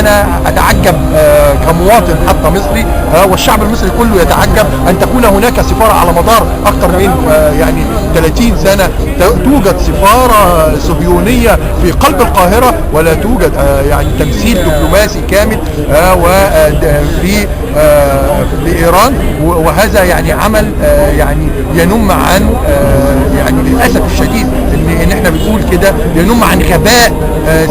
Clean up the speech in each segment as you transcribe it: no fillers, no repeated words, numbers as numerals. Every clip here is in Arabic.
انا اتعجب كمواطن حتى مصري، والشعب المصري كله يتعجب ان تكون هناك سفاره على مدار اكثر من يعني 30 سنه، توجد سفاره صهيونيه في قلب القاهره ولا توجد يعني تمثيل دبلوماسي كامل وفي لايران. وهذا يعني عمل يعني ينم عن يعني للاسف الشديد ان احنا بنقول كده ينم عن غباء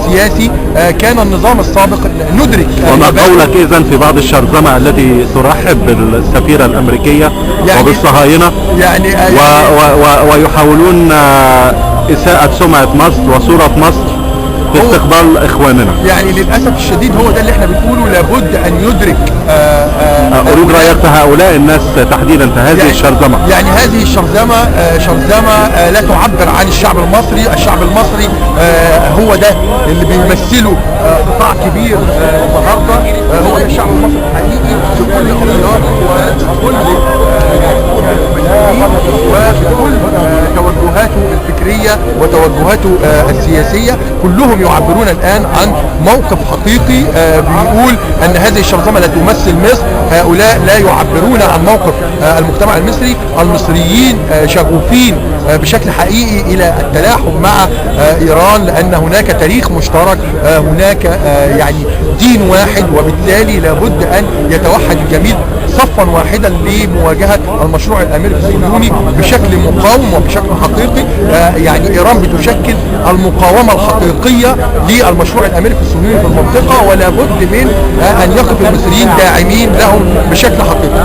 سياسي كان النظام السابق ندرك. وما قولك اذا في بعض الشرذمه التي ترحب بالسفيره الامريكيه يعني وبالصهاينه يعني ويحاولون اساءة سمعة مصر وصورة مصر في استقبال اخواننا؟ يعني للاسف الشديد هو ده اللي احنا بنقوله، لابد ان يدرك اريد رايك في هؤلاء الناس تحديدا في هذه يعني الشرذمه. يعني هذه الشرذمه شرذمه لا تعبر عن الشعب المصري. الشعب المصري هو ده اللي بيمثله قطاع كبير النهارده، هو ده الشعب المصري الحقيقي بكل اختياراته وكل وكل توجهاته الفكريه وتوجهاته السياسيه، كلهم يعبرون الان عن موقف حقيقي بيقول ان هذه الشرذمه لا تمثل مصر. هؤلاء لا يعبرون عن موقف المجتمع المصري. المصريين شغوفين بشكل حقيقي الى التلاحم مع ايران، لان هناك تاريخ مشترك، هناك يعني دين واحد، وبالتالي لابد ان يتوحد الجميع صفا واحدا لمواجهه المشروع الامريكي الصهيوني بشكل مقاوم وبشكل حقيقي. يعني ايران بتشكل المقاومه الحقيقيه للمشروع الامريكي الصهيوني في المنطقه، ولا بد من ان يقف المصريين داعمين لهم بشكل حقيقي.